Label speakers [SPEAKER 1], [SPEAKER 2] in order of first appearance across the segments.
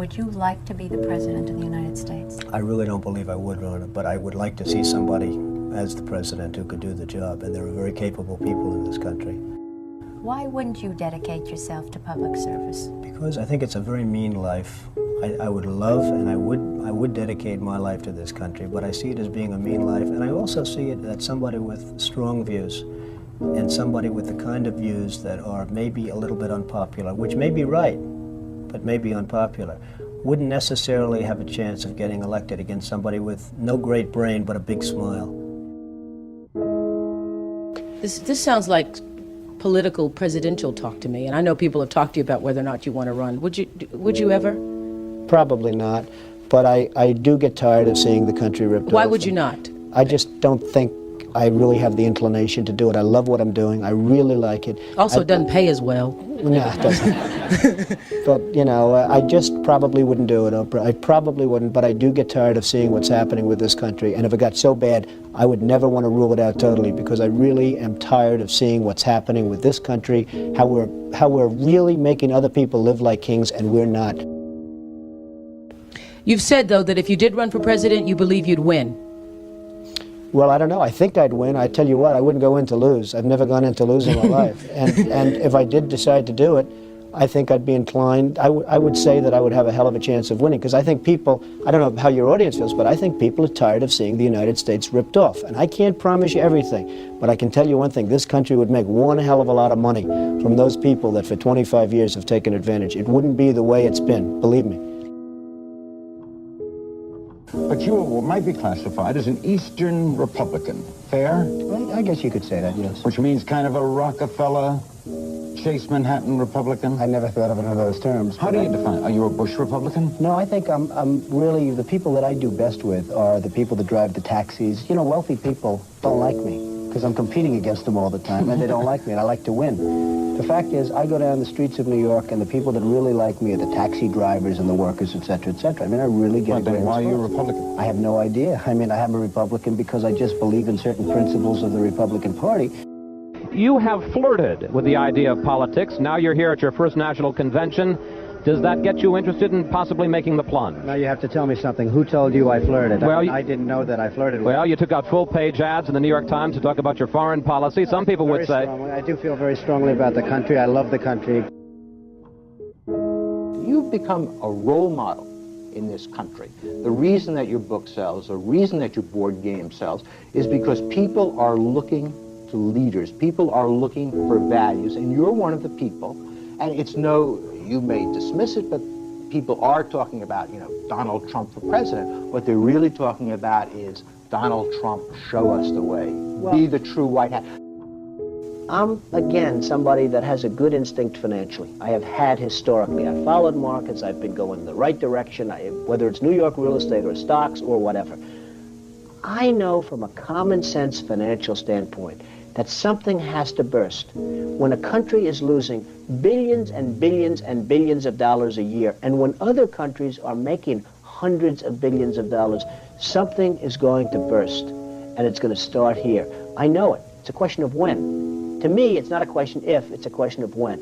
[SPEAKER 1] Would you like to be the President of the United States?
[SPEAKER 2] I really don't believe I would run it, but I would like to see somebody as the President who could do the job, and there are very capable people in this country.
[SPEAKER 1] Why wouldn't you dedicate yourself to public service?
[SPEAKER 2] Because I think it's a very mean life. I would love and I would dedicate my life to this country, but I see it as being a mean life, and I also see it as somebody with strong views and somebody with the kind of views that are maybe a little bit unpopular, which may be right, but may be unpopular, wouldn't necessarily have a chance of getting elected against somebody with no great brain but a big smile.
[SPEAKER 3] This sounds like political presidential talk to me, and I know people have talked to you about whether or not you want to run. Would you ever?
[SPEAKER 2] Probably not, but I do get tired of seeing the country ripped off.
[SPEAKER 3] Why would you not?
[SPEAKER 2] I just don't think I really have the inclination to do it. I love what I'm doing. I really like it.
[SPEAKER 3] Also, it doesn't pay as well.
[SPEAKER 2] No, it doesn't. But, you know, I just probably wouldn't do it, Oprah. I probably wouldn't, but I do get tired of seeing what's happening with this country. And if it got so bad, I would never want to rule it out totally, because I really am tired of seeing what's happening with this country, how we're really making other people live like kings, and we're not.
[SPEAKER 3] You've said, though, that if you did run for president, you believe you'd win.
[SPEAKER 2] Well, I don't know. I think I'd win. I tell you what, I wouldn't go in to lose. I've never gone in to lose in my life. And if I did decide to do it, I think I'd be inclined, I would say that I would have a hell of a chance of winning, because I think people, I don't know how your audience feels, but I think people are tired of seeing the United States ripped off. And I can't promise you everything, but I can tell you one thing: this country would make one hell of a lot of money from those people that for 25 years have taken advantage. It wouldn't be the way it's been, believe me.
[SPEAKER 4] But you might be classified as an Eastern Republican. Fair?
[SPEAKER 2] I guess you could say that, yes.
[SPEAKER 4] Which means kind of a Rockefeller, Chase Manhattan Republican?
[SPEAKER 2] I never thought of it in those terms.
[SPEAKER 4] How do you define it? Are you a Bush Republican?
[SPEAKER 2] No, I think I'm really, the people that I do best with are the people that drive the taxis. You know, wealthy people don't like me, because I'm competing against them all the time, and they don't like me, and I like to win. The fact is, I go down the streets of New York, and the people that really like me are the taxi drivers and the workers, etc., etc. I mean, I really get a great response.
[SPEAKER 4] Why are you a Republican?
[SPEAKER 2] I have no idea. I mean, I am a Republican because I just believe in certain principles of the Republican Party.
[SPEAKER 5] You have flirted with the idea of politics. Now you're here at your first national convention. Does that get you interested in possibly making the plunge?
[SPEAKER 6] Now you have to tell me something. Who told you I flirted?
[SPEAKER 5] Well,
[SPEAKER 6] I didn't know that I flirted with.
[SPEAKER 5] Well, you took out full-page ads in the New York Times to talk about your foreign policy. Some people would say...
[SPEAKER 6] I do feel very strongly about the country. I love the country.
[SPEAKER 7] You've become a role model in this country. The reason that your book sells, the reason that your board game sells, is because people are looking to leaders. People are looking for values, and you're one of the people. And it's no... You may dismiss it, but people are talking about, you know, Donald Trump for president. What they're really talking about is Donald Trump, show us the way. Be the true white hat.
[SPEAKER 2] I'm, again, somebody that has a good instinct financially. I have had historically. I've followed markets. I've been going in the right direction, whether it's New York real estate or stocks or whatever. I know from a common sense financial standpoint that something has to burst. When a country is losing billions and billions and billions of dollars a year, and when other countries are making hundreds of billions of dollars, something is going to burst, and it's going to start here. I know it. It's a question of when. To me, it's not a question if, it's a question of when.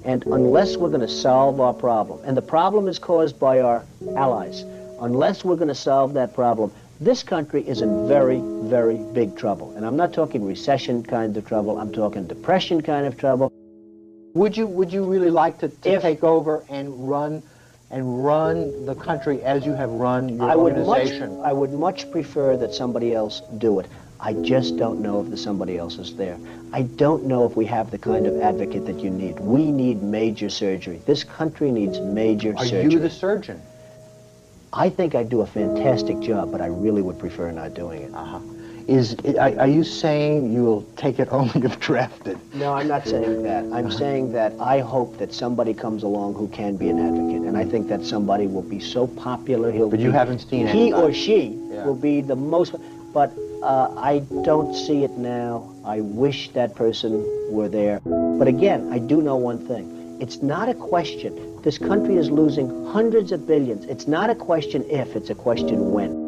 [SPEAKER 2] And unless we're going to solve our problem, and the problem is caused by our allies, unless we're going to solve that problem, this country is in very, very big trouble. And I'm not talking recession kind of trouble, I'm talking depression kind of trouble.
[SPEAKER 7] Would you really like to take over and run the country as you have run your organization?
[SPEAKER 2] I would much prefer that somebody else do it. I just don't know if the somebody else is there. I don't know if we have the kind of advocate that you need. We need major surgery. This country needs major surgery.
[SPEAKER 7] Are you the surgeon?
[SPEAKER 2] I think I do a fantastic job, but I really would prefer not doing it.
[SPEAKER 7] Are you saying you'll take it only if drafted?
[SPEAKER 2] No, I'm not saying that. I'm saying that I hope that somebody comes along who can be an advocate, and I think that somebody will be so popular,
[SPEAKER 7] But you haven't seen
[SPEAKER 2] he or she will be the most, but I don't see it now. I wish that person were there. But again, I do know one thing. It's not a question. This country is losing hundreds of billions. It's not a question if, it's a question when.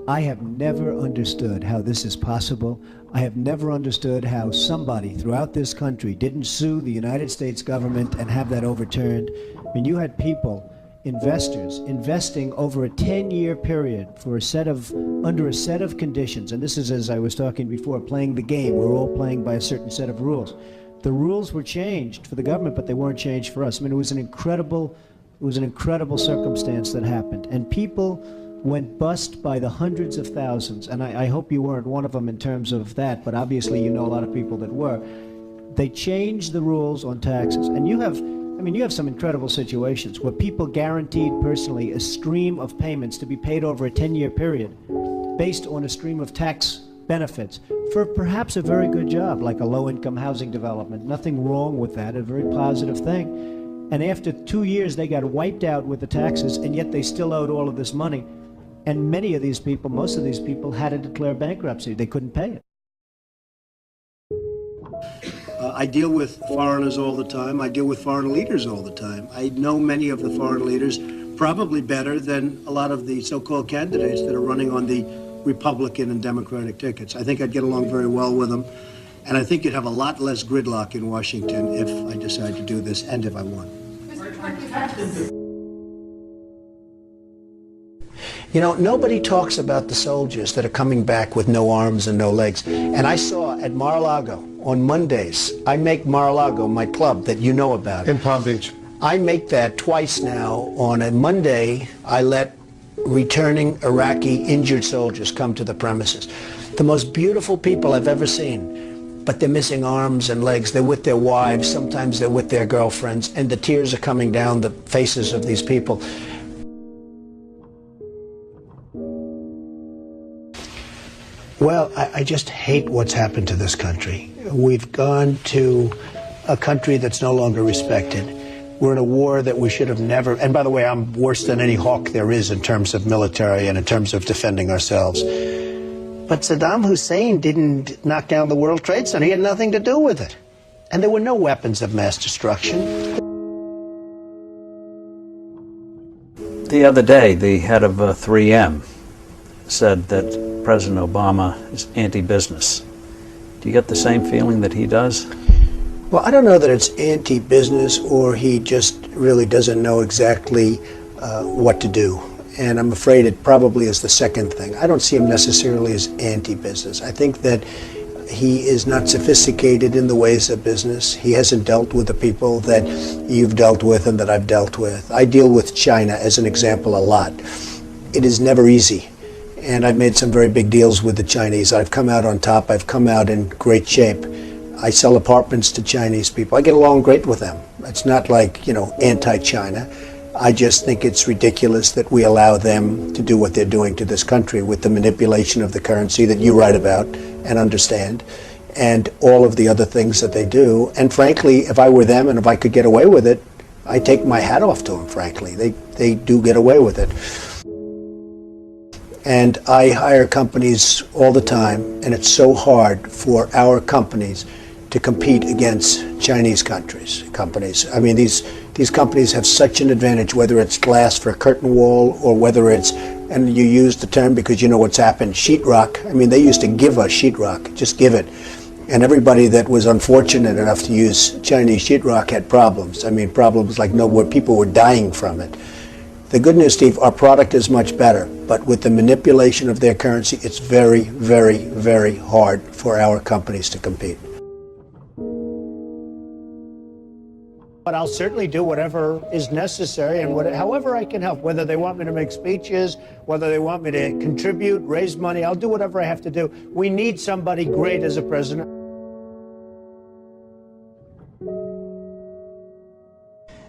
[SPEAKER 8] I have never understood how this is possible. I have never understood how somebody throughout this country didn't sue the United States government and have that overturned, mean, you had people, investors, investing over a 10-year period for under a set of conditions. And this is, as I was talking before, playing the game. We're all playing by a certain set of rules. The rules were changed for the government, but they weren't changed for us. I mean, it was an incredible circumstance that happened. And people went bust by the hundreds of thousands. And I hope you weren't one of them in terms of that, but obviously you know a lot of people that were. They changed the rules on taxes. And you have some incredible situations where people guaranteed personally a stream of payments to be paid over a 10-year period based on a stream of tax benefits for perhaps a very good job, like a low-income housing development. Nothing wrong with that, a very positive thing. And after 2 years, they got wiped out with the taxes, and yet they still owed all of this money. And many of these people, most of these people, had to declare bankruptcy. They couldn't pay it.
[SPEAKER 9] I deal with foreigners all the time. I deal with foreign leaders all the time. I know many of the foreign leaders probably better than a lot of the so-called candidates that are running on the Republican and Democratic tickets. I think I'd get along very well with them. And I think you'd have a lot less gridlock in Washington if I decide to do this and if I won. You know, nobody talks about the soldiers that are coming back with no arms and no legs. And I saw at Mar-a-Lago on Mondays, I make Mar-a-Lago my club that you know about.
[SPEAKER 10] In Palm Beach.
[SPEAKER 9] I make that twice now. On a Monday, I let returning Iraqi injured soldiers come to the premises. The most beautiful people I've ever seen, but they're missing arms and legs. They're with their wives, sometimes they're with their girlfriends, and the tears are coming down the faces of these people. Well, I just hate what's happened to this country. We've gone to a country that's no longer respected. We're in a war that we should have never, and by the way, I'm worse than any hawk there is in terms of military and in terms of defending ourselves. But Saddam Hussein didn't knock down the World Trade Center. He had nothing to do with it. And there were no weapons of mass destruction.
[SPEAKER 11] The other day, the head of 3M said that President Obama is anti-business. Do you get the same feeling that he does?
[SPEAKER 9] Well, I don't know that it's anti-business or he just really doesn't know exactly what to do. And I'm afraid it probably is the second thing. I don't see him necessarily as anti-business. I think that he is not sophisticated in the ways of business. He hasn't dealt with the people that you've dealt with and that I've dealt with. I deal with China, as an example, a lot. It is never easy. And I've made some very big deals with the Chinese. I've come out on top. I've come out in great shape. I sell apartments to Chinese people. I get along great with them. It's not like, you know, anti-China. I just think it's ridiculous that we allow them to do what they're doing to this country with the manipulation of the currency that you write about and understand, and all of the other things that they do. And frankly, if I were them and if I could get away with it, I take my hat off to them, frankly. They do get away with it. And I hire companies all the time, and it's so hard for our companies to compete against Chinese companies. I mean, these companies have such an advantage, whether it's glass for a curtain wall or whether it's, and you use the term because you know what's happened, sheetrock. I mean, they used to give us sheetrock, just give it. And everybody that was unfortunate enough to use Chinese sheetrock had problems. I mean, problems like where people were dying from it. The good news, Steve, our product is much better, but with the manipulation of their currency, it's very, very, very hard for our companies to compete. But I'll certainly do whatever is necessary and however I can help, whether they want me to make speeches, whether they want me to contribute, raise money, I'll do whatever I have to do. We need somebody great as a president.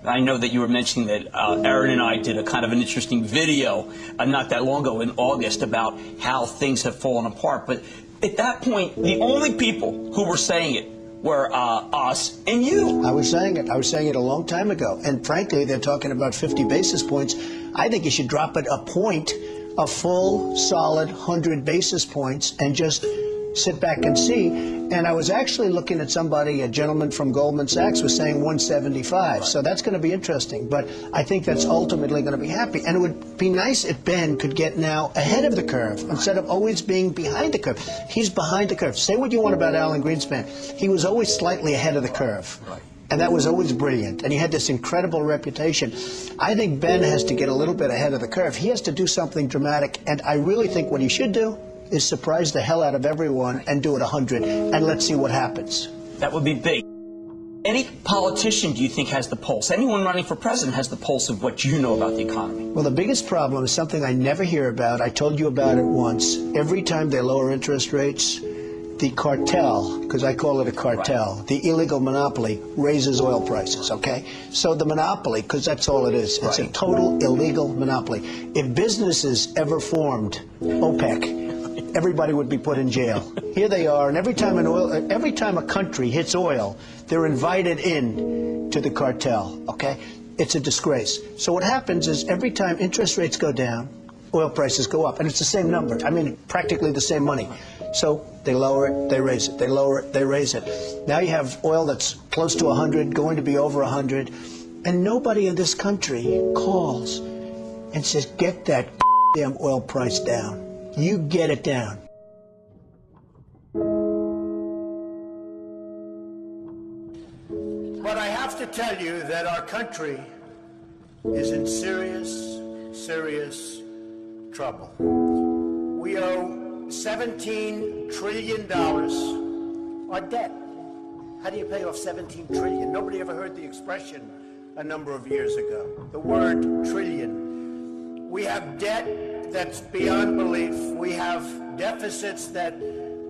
[SPEAKER 12] I know that you were mentioning that Aaron and I did a kind of an interesting video not that long ago in August about how things have fallen apart. But at that point, the only people who were saying it were us and you. I was saying it a long time ago. And frankly, they're talking about 50 basis points. I think you should drop it a point, a full, solid 100 basis points, and just sit back and see. And I was actually looking at somebody, a gentleman from Goldman Sachs was saying 175. So that's going to be interesting. But I think that's ultimately going to be happy. And it would be nice if Ben could get now ahead of the curve instead of always being behind the curve. He's behind the curve. Say what you want about Alan Greenspan. He was always slightly ahead of the curve.
[SPEAKER 9] And that was always brilliant. And he had this incredible reputation. I think Ben has to get a little bit ahead of the curve. He has to do something dramatic. And I really think what he should do is surprise the hell out of everyone and do it 100. And let's see what happens.
[SPEAKER 12] That would be big. Any politician, do you think, has the pulse? Anyone running for president has the pulse of what you know about the economy?
[SPEAKER 9] Well, the biggest problem is something I never hear about. I told you about it once. Every time they lower interest rates, the cartel, because I call it a cartel, right, the illegal monopoly, raises oil prices, okay? So the monopoly, because that's all it is, it's a total illegal monopoly. If businesses ever formed OPEC, everybody would be put in jail. Here they are, and every time a country hits oil, they're invited in to the cartel, okay? It's a disgrace. So what happens is every time interest rates go down, oil prices go up, and it's the same number. I mean, practically the same money. So they lower it, they raise it, they lower it, they raise it. Now you have oil that's close to 100, going to be over 100, and nobody in this country calls and says, get that damn oil price down. You get it down. But I have to tell you that our country is in serious, serious trouble. We owe $17 trillion on debt. How do you pay off $17 trillion? Nobody ever heard the expression a number of years ago. The word trillion. We have debt that's beyond belief. We have deficits that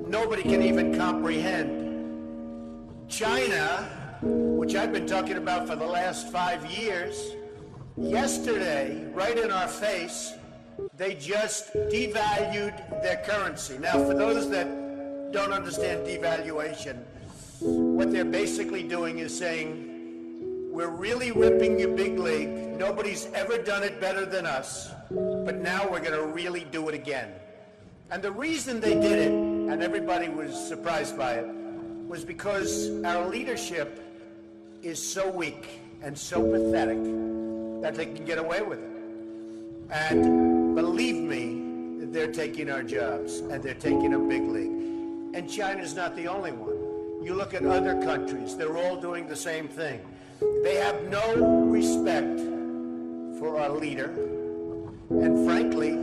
[SPEAKER 9] nobody can even comprehend. China, which I've been talking about for the last 5 years, yesterday, right in our face, they just devalued their currency. Now, for those that don't understand devaluation, what they're basically doing is saying, we're really ripping you big league. Nobody's ever done it better than us, but now we're going to really do it again. And the reason they did it, and everybody was surprised by it, was because our leadership is so weak and so pathetic that they can get away with it. And believe me, they're taking our jobs, and they're taking a big league. And China's not the only one. You look at other countries, they're all doing the same thing. They have no respect for our leader, and frankly,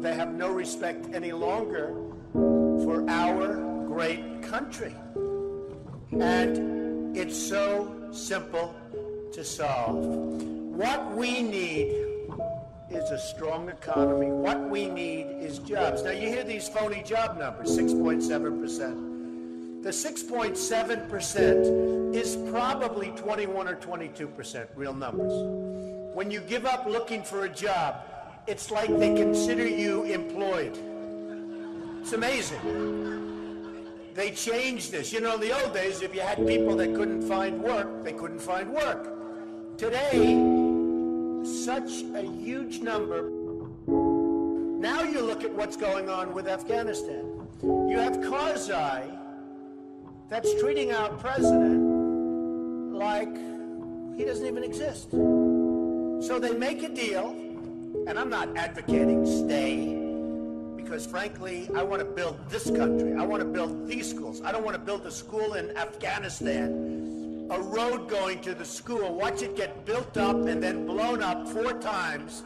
[SPEAKER 9] they have no respect any longer for our great country. And it's so simple to solve. What we need is a strong economy. What we need is jobs. Now, you hear these phony job numbers, 6.7%. The 6.7% is probably 21 or 22% real numbers. When you give up looking for a job, it's like they consider you employed. It's amazing. They changed this. You know, in the old days, if you had people that couldn't find work, they couldn't find work. Today, such a huge number. Now you look at what's going on with Afghanistan. You have Karzai that's treating our president like he doesn't even exist. So they make a deal, and I'm not advocating stay, because frankly, I want to build this country. I want to build these schools. I don't want to build a school in Afghanistan, a road going to the school, watch it get built up and then blown up 4 times,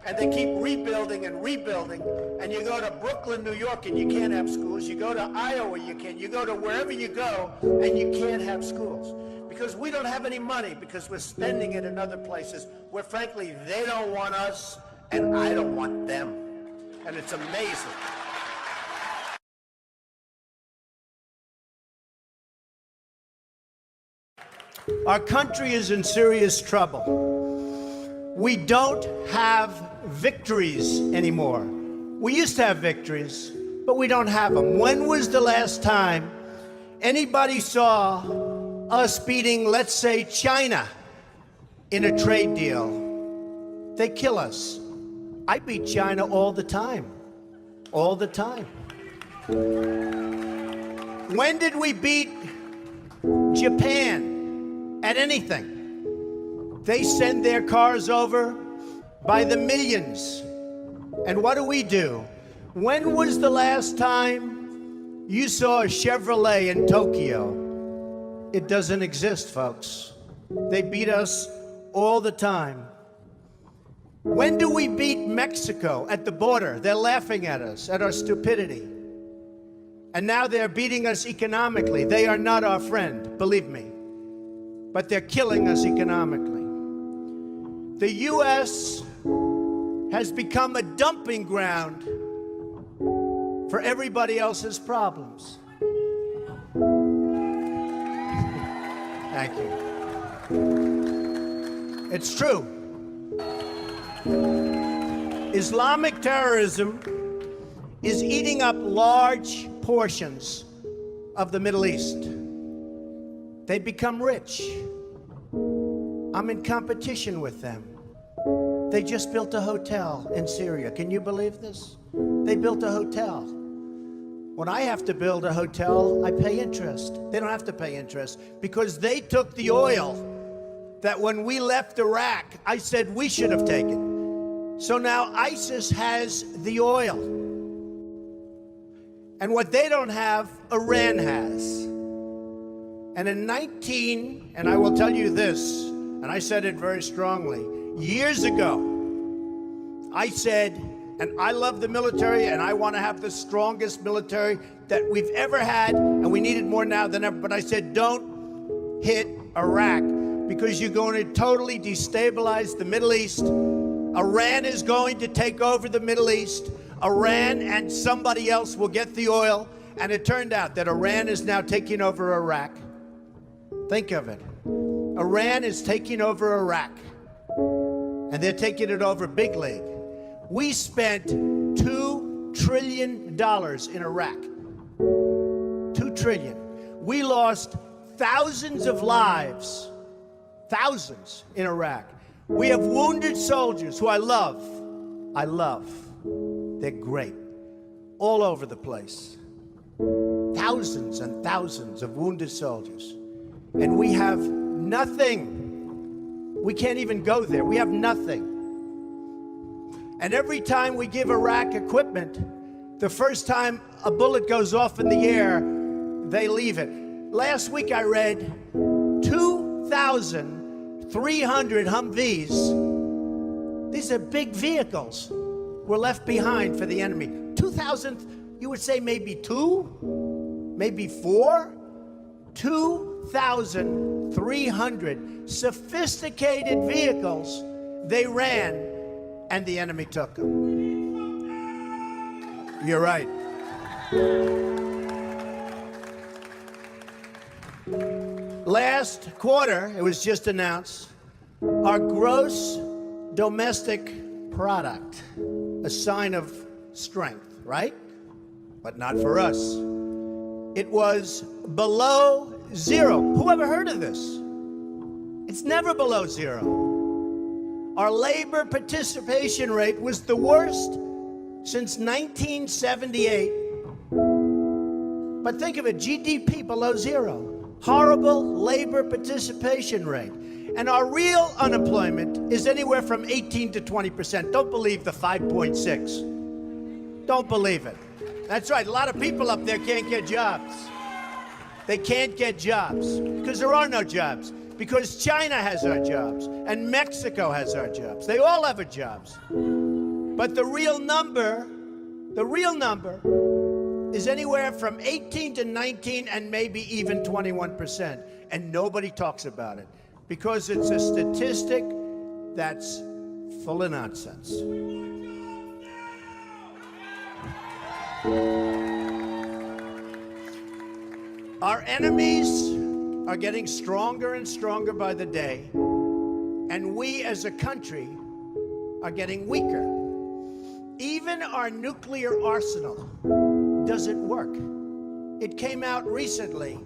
[SPEAKER 9] and they keep rebuilding and rebuilding, and you go to Brooklyn, New York, and you can't have schools. You go to Iowa, you can't. You go to wherever you go, and you can't have schools. Because we don't have any money, because we're spending it in other places where, frankly, they don't want us, and I don't want them. And it's amazing. Our country is in serious trouble. We don't have victories anymore. We used to have victories, but we don't have them. When was the last time anybody saw us beating, let's say, China in a trade deal? They kill us. I beat China all the time. All the time. When did we beat Japan at anything? They send their cars over by the millions. And what do? When was the last time you saw a Chevrolet in Tokyo?
[SPEAKER 8] It doesn't exist, folks. They beat us all the time. When do we beat Mexico at the border? They're laughing at us, at our stupidity. And now they're beating us economically. They are not our friend, believe me. But they're killing us economically. The U.S. has become a dumping ground for everybody else's problems. Thank you. It's true. Islamic terrorism is eating up large portions of the Middle East. They become rich. I'm in competition with them. They just built a hotel in Syria. Can you believe this? They built a hotel. When I have to build a hotel, I pay interest. They don't have to pay interest because they took the oil that when we left Iraq, I said we should have taken. So now ISIS has the oil. And what they don't have, Iran has. And in and I will tell you this, and I said it very strongly, years ago, I said, and I love the military, and I want to have the strongest military that we've ever had, and we need it more now than ever. But I said, don't hit Iraq, because you're going to totally destabilize the Middle East. Iran is going to take over the Middle East. Iran and somebody else will get the oil. And it turned out that Iran is now taking over Iraq. Think of it. Iran is taking over Iraq. And they're taking it over big league. We spent $2 trillion in Iraq. $2 trillion. We lost thousands of lives, thousands in Iraq. We have wounded soldiers who I love. They're great. All over the place. Thousands and thousands of wounded soldiers. And we have nothing. We can't even go there. We have nothing. And every time we give Iraq equipment, the first time a bullet goes off in the air, they leave it. Last week I read 2,300 Humvees. These are big vehicles were left behind for the enemy. 2,000, you would say maybe 2, maybe 4? 2,300 sophisticated vehicles they ran, and the enemy took them. You're right. Last quarter, it was just announced, our gross domestic product, a sign of strength, right? But not for us. It was below zero. Who ever heard of this? It's never below zero. Our labor participation rate was the worst since 1978. But think of it, GDP below zero. Horrible labor participation rate. And our real unemployment is anywhere from 18 to 20%. Don't believe the 5.6. Don't believe it. That's right, a lot of people up there can't get jobs. They can't get jobs because there are no jobs. Because China has our jobs and Mexico has our jobs. They all have our jobs. But the real number is anywhere from 18 to 19 and maybe even 21%. And nobody talks about it because it's a statistic that's full of nonsense. Our enemies are getting stronger and stronger by the day, and we as a country are getting weaker. Even our nuclear arsenal doesn't work. It came out recently.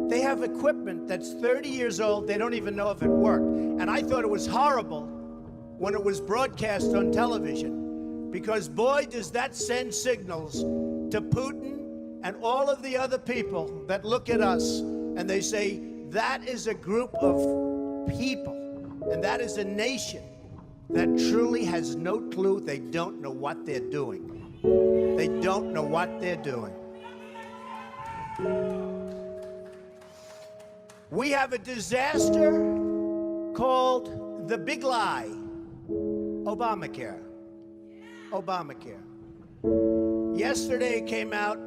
[SPEAKER 8] They have equipment that's 30 years old. They don't even know if it worked. And I thought it was horrible when it was broadcast on television, because boy, does that send signals to Putin and all of the other people that look at us and they say, that is a group of people, and that is a nation that truly has no clue. They don't know what they're doing. They don't know what they're doing.
[SPEAKER 9] We have a disaster called the big lie, Obamacare. Obamacare. Yesterday it came out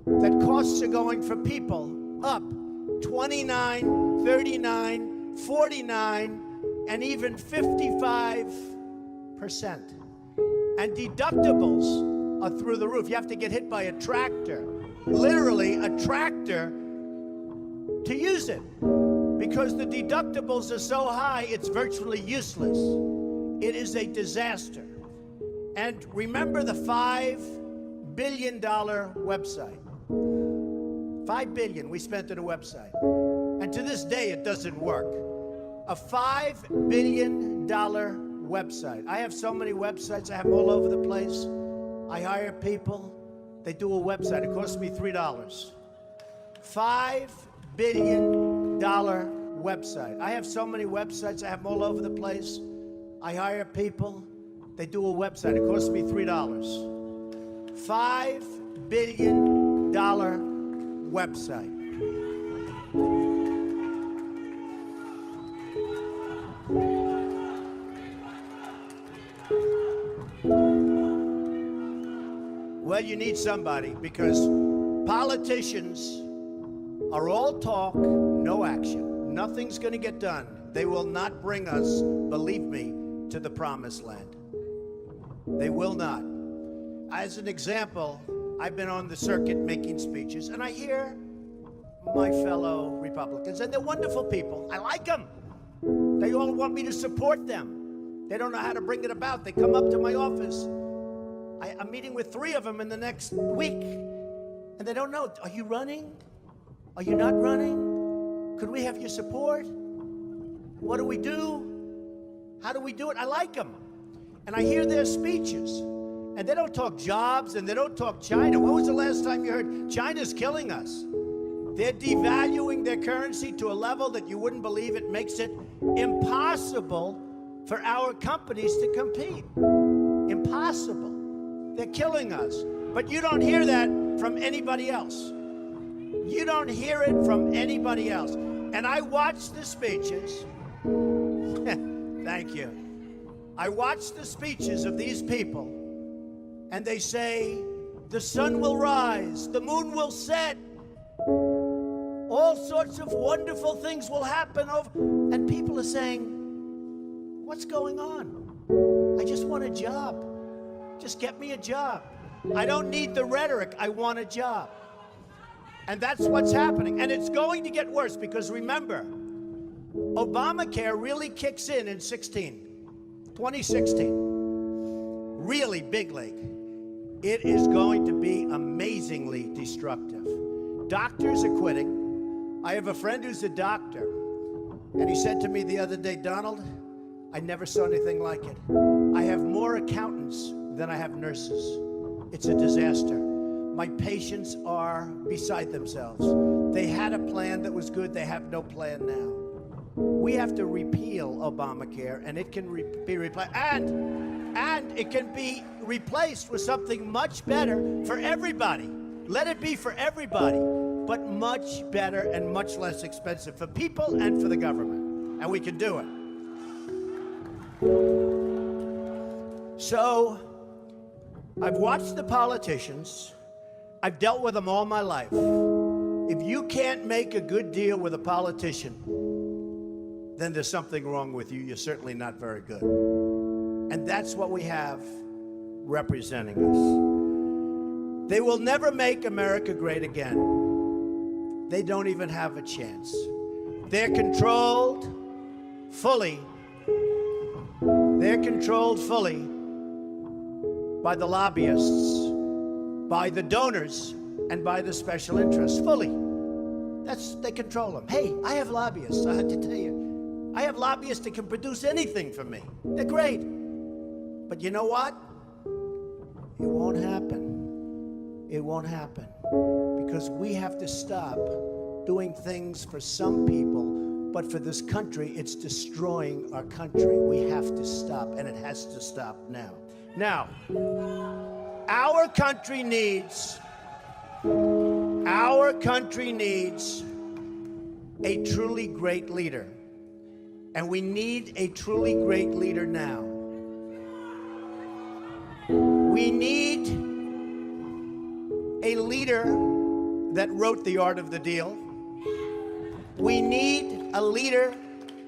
[SPEAKER 9] that costs are going for people up 29, 39, 49, and even 55%. And deductibles are through the roof. You have to get hit by a tractor, literally a tractor, to use it. Because the deductibles are so high, it's virtually useless. It is a disaster. And remember the $5 billion website. $5 billion we spent on a website. And to this day, it doesn't work. A $5 billion website. I have so many websites. I have them all over the place. I hire people. They do a website. It costs me $3. $5 billion website. I have so many websites. I have them all over the place. I hire people. They do a website. It costs me $3. $5 billion website. Well, you need somebody, because politicians are all talk, no action. Nothing's going to get done. They will not bring us, believe me, to the promised land. They will not. As an example, I've been on the circuit making speeches, and I hear my fellow Republicans, and they're wonderful people. I like them. They all want me to support them. They don't know how to bring it about. They come up to my office. I'm meeting with 3 of them in the next week, and they don't know. Are you running? Are you not running? Could we have your support? What do we do? How do we do it? I like them. And I hear their speeches, and they don't talk jobs, and they don't talk China. When was the last time you heard China's killing us? They're devaluing their currency to a level that you wouldn't believe. It makes it impossible for our companies to compete. Impossible. They're killing us. But you don't hear that from anybody else. You don't hear it from anybody else. And I watch the speeches. Thank you. I watch the speeches of these people, and they say, the sun will rise, the moon will set, all sorts of wonderful things will happen. And people are saying, what's going on? I just want a job. Just get me a job. I don't need the rhetoric. I want a job. And that's what's happening. And it's going to get worse, because remember, Obamacare really kicks in 2016. Really big league. It is going to be amazingly destructive. Doctors are quitting. I have a friend who's a doctor, and he said to me the other day, Donald, I never saw anything like it. I have more accountants than I have nurses. It's a disaster. My patients are beside themselves. They had a plan that was good. They have no plan now. We have to repeal Obamacare, and it can be replaced. And it can be replaced with something much better for everybody. Let it be for everybody, but much better and much less expensive for people and for the government. And we can do it. So, I've watched the politicians. I've dealt with them all my life. If you can't make a good deal with a politician, then there's something wrong with you. You're certainly not very good. And that's what we have representing us. They will never make America great again. They don't even have a chance. They're controlled fully. They're controlled fully by the lobbyists, by the donors, and by the special interests, fully. They control them. Hey, I have lobbyists, I have to tell you. I have lobbyists that can produce anything for me. They're great. But you know what? It won't happen. It won't happen. Because we have to stop doing things for some people, but for this country, it's destroying our country. We have to stop, and it has to stop now. Now, our country needs a truly great leader. And we need a truly great leader now. We need a leader that wrote The Art of the Deal. We need a leader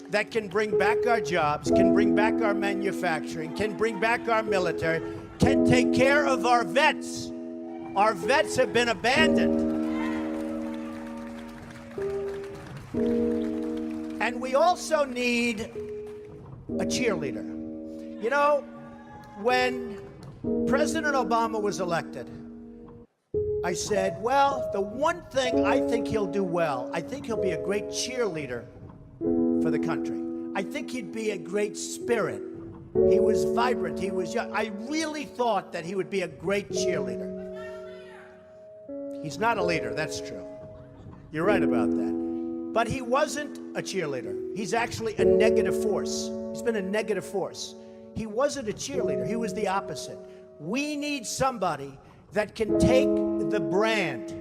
[SPEAKER 9] that can bring back our jobs, can bring back our manufacturing, can bring back our military, can take care of our vets. Our vets have been abandoned. And we also need a cheerleader. You know, when President Obama was elected, I said, well, the one thing I think he'll do well, I think he'll be a great cheerleader for the country. I think he'd be a great spirit. He was vibrant, he was young. I really thought that he would be a great cheerleader. He's not a leader, that's true. You're right about that. But he wasn't a cheerleader. He's actually a negative force. He's been a negative force. He wasn't a cheerleader, he was the opposite. We need somebody that can take the brand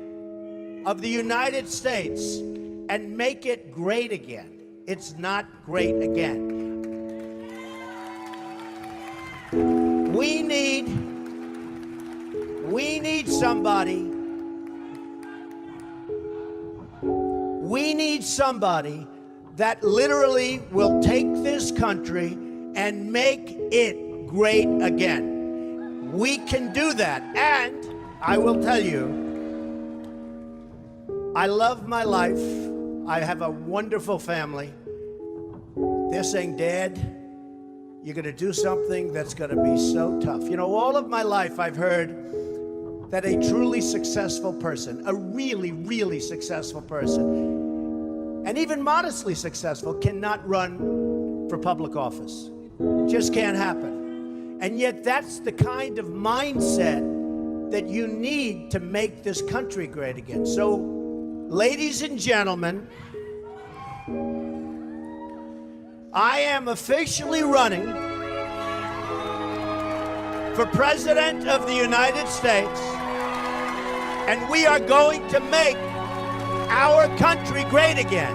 [SPEAKER 9] of the United States and make it great again. It's not great again. We need somebody. We need somebody that literally will take this country and make it great again. We can do that. And I will tell you, I love my life. I have a wonderful family. They're saying, Dad, you're going to do something that's going to be so tough. You know, all of my life I've heard that a truly successful person, a really, really successful person, and even modestly successful, cannot run for public office. Just can't happen. And yet that's the kind of mindset that you need to make this country great again. So, ladies and gentlemen, I am officially running for President of the United States, and we are going to make our country great again.